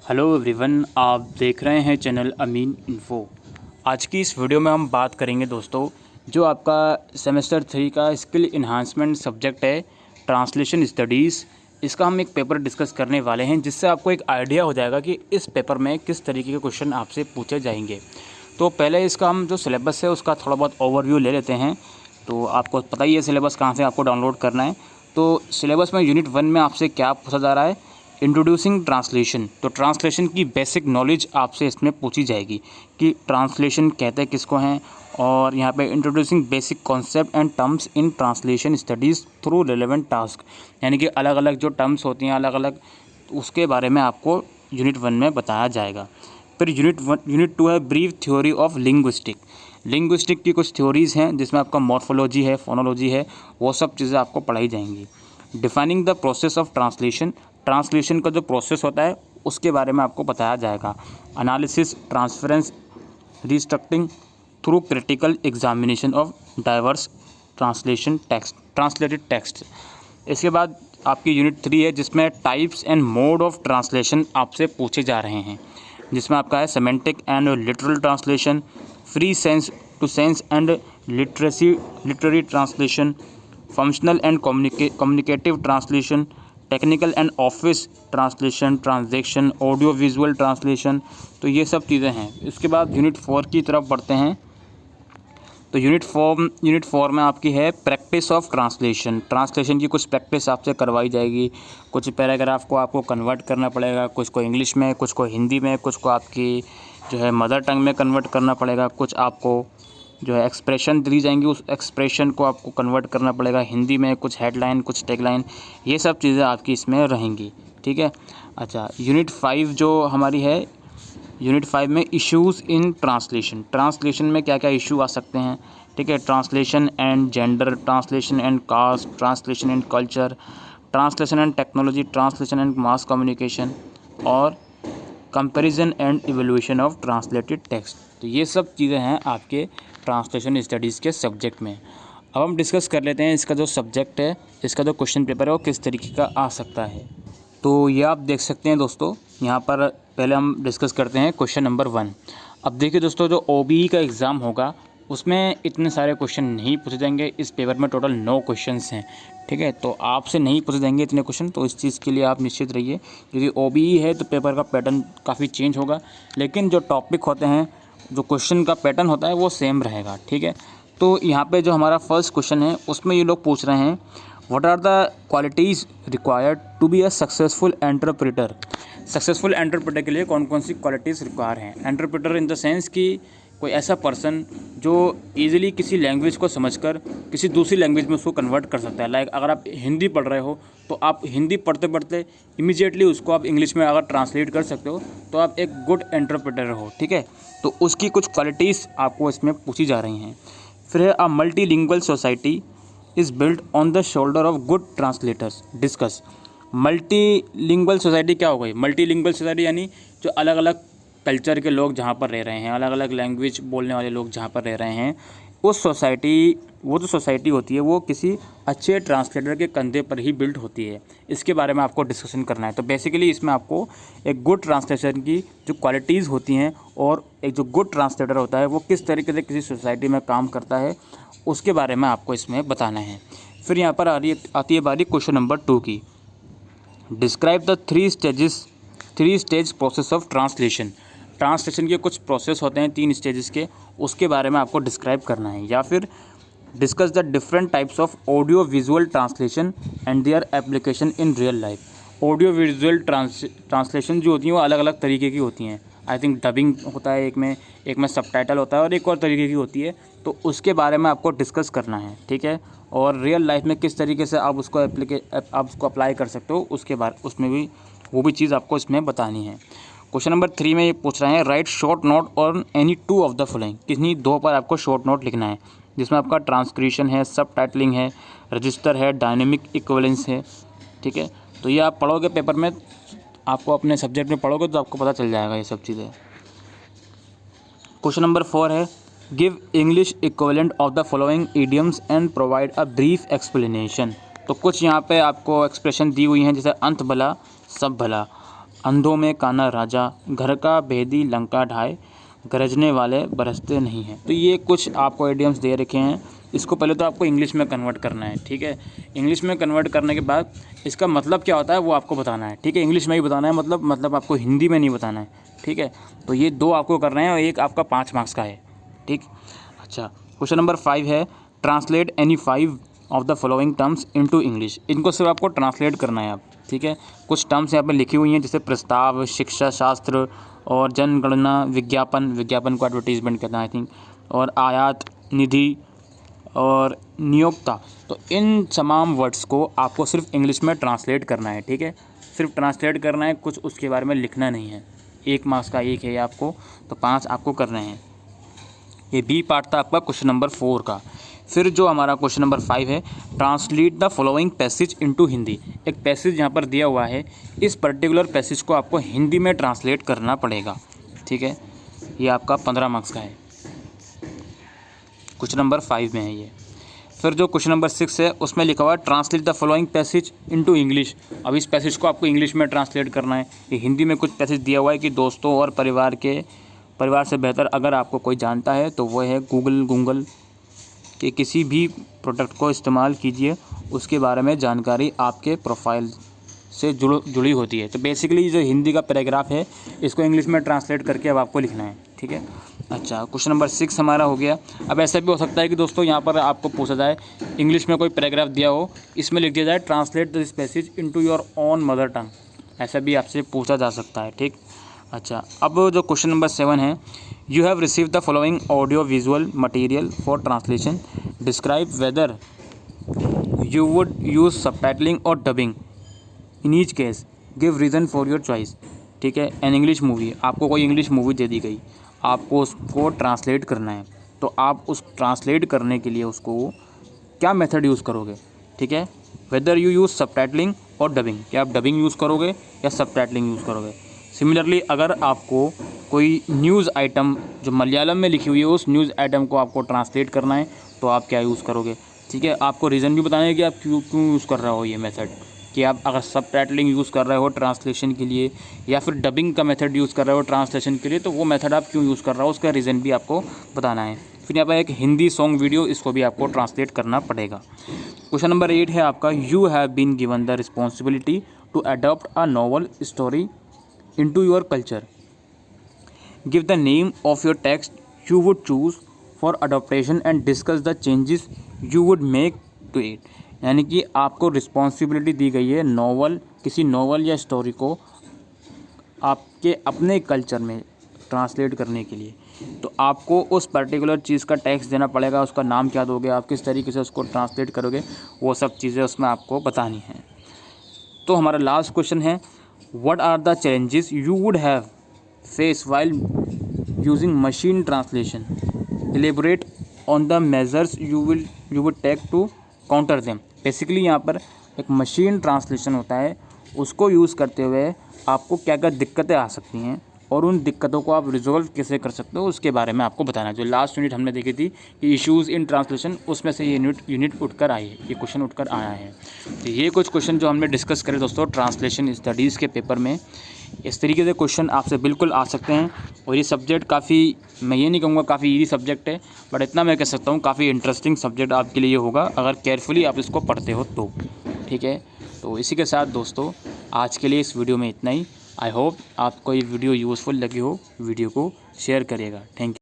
Hello everyone, आप देख रहे हैं चैनल अमीन इन्फो। आज की इस वीडियो में हम बात करेंगे दोस्तों, जो आपका सेमेस्टर 3 का स्किल इन्हांसमेंट सब्जेक्ट है ट्रांसलेशन स्टडीज़। इसका हम एक पेपर डिस्कस करने वाले हैं, जिससे आपको एक आइडिया हो जाएगा कि इस पेपर में किस तरीके के क्वेश्चन आपसे पूछे जाएंगे। तो पहले इसका हम जो सिलेबस है उसका थोड़ा बहुत ओवरव्यू ले लेते हैं। तो आपको पता ही है सिलेबस कहाँ से आपको डाउनलोड करना है। तो सिलेबस में यूनिट 1 में आपसे क्या पूछा जा रहा है, इंट्रोड्यूसिंग ट्रांसलेशन। तो ट्रांसलेशन की बेसिक नॉलेज आपसे इसमें पूछी जाएगी कि ट्रांसलेशन कहते किसको हैं, और यहाँ पे introducing basic concept and terms in translation studies through relevant task, यानी कि अलग अलग जो टर्म्स होती हैं अलग अलग, उसके बारे में आपको यूनिट 1 में बताया जाएगा। फिर यूनिट 2 है ब्रीफ थ्योरी ऑफ लिंग्विस्टिक की कुछ थ्योरीज़ हैं, जिसमें आपका मॉर्फोलॉजी है, फोनोलॉजी है, वो सब चीज़ें आपको पढ़ाई जाएंगी। Defining the process of translation का जो प्रोसेस होता है उसके बारे में आपको बताया जाएगा। Analysis, transference, restructuring through critical examination of diverse translated text. इसके बाद आपकी यूनिट 3 है, जिसमें types and mode of translation आपसे पूछे जा रहे हैं, जिसमें आपका है semantic and literal translation, free sense to sense and literary translation, functional and communicative translation, technical and office translation, transaction, audio visual translation. तो ये सब चीज़ें हैं। इसके बाद यूनिट 4 की तरफ बढ़ते हैं। तो यूनिट 4 में आपकी है प्रैक्टिस ऑफ ट्रांसलेशन की कुछ प्रैक्टिस आपसे करवाई जाएगी। कुछ पैराग्राफ को आपको कन्वर्ट करना पड़ेगा, कुछ को इंग्लिश में, कुछ को हिंदी में, कुछ को आपकी जो है मदर टंग में कन्वर्ट करना पड़ेगा, कुछ आपको जो है एक्सप्रेशन दी जाएंगी, उस एक्सप्रेशन को आपको कन्वर्ट करना पड़ेगा हिंदी में, कुछ हेडलाइन, कुछ टैगलाइन, ये सब चीज़ें आपकी इसमें रहेंगी। ठीक है। अच्छा, यूनिट 5 जो हमारी है, यूनिट 5 में इश्यूज़ इन ट्रांसलेशन में क्या क्या इशू आ सकते हैं। ठीक है। Translation and gender, translation and caste, translation and culture, translation and technology, translation and mass communication, और comparison and evaluation of translated text. तो ये सब चीज़ें हैं आपके ट्रांसलेशन स्टडीज़ के सब्जेक्ट में। अब हम डिस्कस कर लेते हैं इसका जो सब्जेक्ट है, इसका जो क्वेश्चन पेपर है वो किस तरीके का आ सकता है। तो ये आप देख सकते हैं दोस्तों, यहाँ पर पहले हम डिस्कस करते हैं क्वेश्चन नंबर 1। अब देखिए दोस्तों, जो OBE का एग्ज़ाम होगा उसमें इतने सारे क्वेश्चन नहीं पूछे जाएंगे। इस पेपर में टोटल 9 क्वेश्चंस हैं। ठीक है। तो आपसे नहीं पूछे जाएंगे इतने क्वेश्चन, तो इस चीज़ के लिए आप निश्चित रहिए। क्योंकि OBE है तो पेपर का पैटर्न काफ़ी चेंज होगा, लेकिन जो टॉपिक होते हैं, जो क्वेश्चन का पैटर्न होता है वो सेम रहेगा। ठीक है। तो यहाँ पे जो हमारा फर्स्ट क्वेश्चन है उसमें ये लोग पूछ रहे हैं, what are the qualities required to be a successful entrepreneur. Successful entrepreneur के लिए कौन कौन सी क्वालिटीज़ रिक्वायर हैं। एंटरप्रेटर इन द सेंस कि कोई ऐसा पर्सन जो ईज़िली किसी लैंग्वेज को समझकर किसी दूसरी लैंग्वेज में उसको कन्वर्ट कर सकता है। लाइक अगर आप हिंदी पढ़ रहे हो तो आप हिंदी पढ़ते पढ़ते इमीडिएटली उसको आप इंग्लिश में अगर ट्रांसलेट कर सकते हो, तो आप एक गुड एंटरप्रेटर हो। ठीक है। तो उसकी कुछ क्वालिटीज़ आपको इसमें पूछी जा रही हैं। फिर है a multilingual society is built on the shoulder of good translators, discuss. Multilingual society क्या हो गई? मल्टीलिंगुअल सोसाइटी यानी जो अलग अलग कल्चर के लोग जहाँ पर रह रहे हैं, अलग अलग लैंग्वेज बोलने वाले लोग जहाँ पर रह रहे हैं, उस सोसाइटी, वो जो सोसाइटी होती है वो किसी अच्छे ट्रांसलेटर के कंधे पर ही बिल्ड होती है। इसके बारे में आपको डिस्कशन करना है। तो बेसिकली इसमें आपको एक गुड ट्रांसलेशन की जो क्वालिटीज़ होती हैं और एक जो गुड ट्रांसलेटर होता है वो किस तरीके से किसी सोसाइटी में काम करता है, उसके बारे में आपको इसमें बताना है। फिर यहाँ पर आती है बारी क्वेश्चन नंबर 2 की। Describe the 3 stage process of translation के कुछ प्रोसेस होते हैं 3 स्टेजेस के, उसके बारे में आपको डिस्क्राइब करना है। या फिर discuss the different types of audio visual translation and their application in real life. Audio visual translation जो होती हैं वो अलग अलग तरीके की होती हैं। आई थिंक डबिंग होता है एक में सबटाइटल होता है और एक और तरीके की होती है। तो उसके बारे में आपको डिस्कस करना है। ठीक है। और रियल लाइफ में किस तरीके से आप उसको अप्लाई कर सकते हो, उसके बारे उसमें भी वो भी चीज़ आपको इसमें बतानी है। क्वेश्चन नंबर 3 में ये पूछ रहे हैं, right short note on any 2 of the following. किन्हीं 2 पर आपको शॉर्ट नोट लिखना है, जिसमें आपका ट्रांसक्रिप्शन है, सबटाइटलिंग है, रजिस्टर है, डायनेमिक इक्विवेलेंस है। ठीक है। तो ये आप पढ़ोगे पेपर में, आपको अपने सब्जेक्ट में पढ़ोगे तो आपको पता चल जाएगा ये सब चीज़ें। क्वेश्चन नंबर 4 है, give English equivalent of the following idioms and provide a brief explanation. तो कुछ यहाँ पे आपको एक्सप्रेशन दी हुई हैं, जैसे अंत भला सब भला। अंधों में काना राजा, घर का भेदी लंका ढाए, गरजने वाले बरसते नहीं हैं। तो ये कुछ आपको आइडियम्स दे रखे हैं। इसको पहले तो आपको इंग्लिश में कन्वर्ट करना है, ठीक है। इंग्लिश में कन्वर्ट करने के बाद इसका मतलब क्या होता है वो आपको बताना है, ठीक है। इंग्लिश में ही बताना है, मतलब आपको हिंदी में नहीं बताना है, ठीक है। तो ये 2 आपको करना है और एक आपका 5 मार्क्स का है, ठीक। अच्छा, क्वेश्चन नंबर 5 है translate any 5 of the following terms into English. इनको सिर्फ आपको ट्रांसलेट करना है आप, ठीक है। कुछ टर्म्स यहाँ पे लिखी हुई हैं जैसे प्रस्ताव, शिक्षा शास्त्र और जनगणना, विज्ञापन को एडवर्टीजमेंट कहते हैं आई थिंक, और आयात, निधि और नियोक्ता। तो इन तमाम वर्ड्स को आपको सिर्फ इंग्लिश में ट्रांसलेट करना है, ठीक है। सिर्फ ट्रांसलेट करना है, कुछ उसके बारे में लिखना नहीं है। 1 मार्क्स का 1 है आपको, तो 5 आपको करने हैं। ये बी पार्ट था आपका क्वेश्चन नंबर 4 का। फिर जो हमारा क्वेश्चन नंबर 5 है translate the following passage into Hindi. एक पैसेज यहाँ पर दिया हुआ है, इस पर्टिकुलर पैसेज को आपको हिंदी में ट्रांसलेट करना पड़ेगा, ठीक है। ये आपका 15 मार्क्स का है, क्वेश्चन नंबर 5 में है ये। फिर जो क्वेश्चन नंबर 6 है उसमें लिखा हुआ है translate the following passage into English. अब इस पैसेज को आपको इंग्लिश में ट्रांसलेट करना है। ये हिंदी में कुछ पैसेज दिया हुआ है कि दोस्तों और परिवार से बेहतर अगर आपको कोई जानता है तो वो है गूगल के किसी भी प्रोडक्ट को इस्तेमाल कीजिए, उसके बारे में जानकारी आपके प्रोफाइल से जुड़ी होती है। तो बेसिकली जो हिंदी का पैराग्राफ है इसको इंग्लिश में ट्रांसलेट करके अब आपको लिखना है, ठीक है। अच्छा, क्वेश्चन नंबर 6 हमारा हो गया। अब ऐसा भी हो सकता है कि दोस्तों यहाँ पर आपको पूछा जाए इंग्लिश में कोई पैराग्राफ दिया हो, इसमें लिख दिया जाए translate this passage into your own mother tongue. ऐसा भी आपसे पूछा जा सकता है, ठीक। अच्छा, अब जो क्वेश्चन नंबर 7 है you have receive the following audio visual material for translation, describe whether you would use subtitling और dubbing, in each case give reason for your choice, ठीक है। एन इंग्लिश मूवी, आपको कोई इंग्लिश मूवी दे दी गई, आपको उसको translate करना है, तो आप उस ट्रांसलेट करने के लिए उसको क्या मेथड यूज़ करोगे, ठीक है। वेदर यू यूज़ सबटाइटलिंग और डबिंग, क्या आप डबिंग यूज़ करोगे या सबटाइटलिंग यूज़ करोगे। सिमिलरली अगर आपको कोई न्यूज़ आइटम जो मलयालम में लिखी हुई है उस न्यूज़ आइटम को आपको ट्रांसलेट करना है तो आप क्या यूज़ करोगे, ठीक है। आपको रीज़न भी बताना है कि आप क्यों यूज़ कर रहे हो ये मेथड, कि आप अगर सबटाइटलिंग यूज़ कर रहे हो ट्रांसलेशन के लिए या फिर डबिंग का मेथड यूज़ कर रहे हो ट्रांसलेशन के लिए, तो वो मेथड आप क्यों यूज़ कर रहे हो उसका रीज़न भी आपको बताना है। फिर यहाँ पर एक हिंदी सॉन्ग वीडियो, इसको भी आपको ट्रांसलेट करना पड़ेगा। क्वेश्चन नंबर 8 है आपका you have been given the responsibility to adopt a novel story into your culture. Give the name of your text you would choose for adaptation and discuss the changes you would make to it. यानी कि आपको responsibility दी गई है किसी novel या story को आपके अपने कल्चर में ट्रांसलेट करने के लिए, तो आपको उस पर्टिकुलर चीज़ का टेक्स्ट देना पड़ेगा, उसका नाम क्या दोगे, आप किस तरीके से उसको ट्रांसलेट करोगे, वो सब चीज़ें उसमें आपको बतानी हैं। तो हमारा लास्ट क्वेश्चन है What are the challenges you would have faced while using machine translation? Elaborate on the measures you would take to counter them. Basically यहाँ पर एक मशीन ट्रांसलेशन होता है, उसको यूज़ करते हुए आपको क्या क्या दिक्कतें आ सकती हैं और उन दिक्कतों को आप रिजॉल्व कैसे कर सकते हो उसके बारे में आपको बताना है। जो लास्ट यूनिट हमने देखी थी कि इश्यूज़ इन ट्रांसलेशन, उसमें से ये यूनिट उठकर आई है, ये क्वेश्चन उठकर आया है। तो ये कुछ क्वेश्चन जो हमने डिस्कस करे दोस्तों ट्रांसलेशन स्टडीज़ के पेपर में, इस तरीके से क्वेश्चन आपसे बिल्कुल आ सकते हैं। और ये सब्जेक्ट काफ़ी, मैं ये नहीं कहूँगा काफ़ी ईजी सब्जेक्ट है, बट इतना मैं कह सकता हूँ काफ़ी इंटरेस्टिंग सब्जेक्ट आपके लिए होगा अगर केयरफुली आप इसको पढ़ते हो तो, ठीक है। तो इसी के साथ दोस्तों आज के लिए इस वीडियो में इतना ही। आई होप आपको ये वीडियो यूज़फुल लगी हो, वीडियो को शेयर करिएगा। Thank you.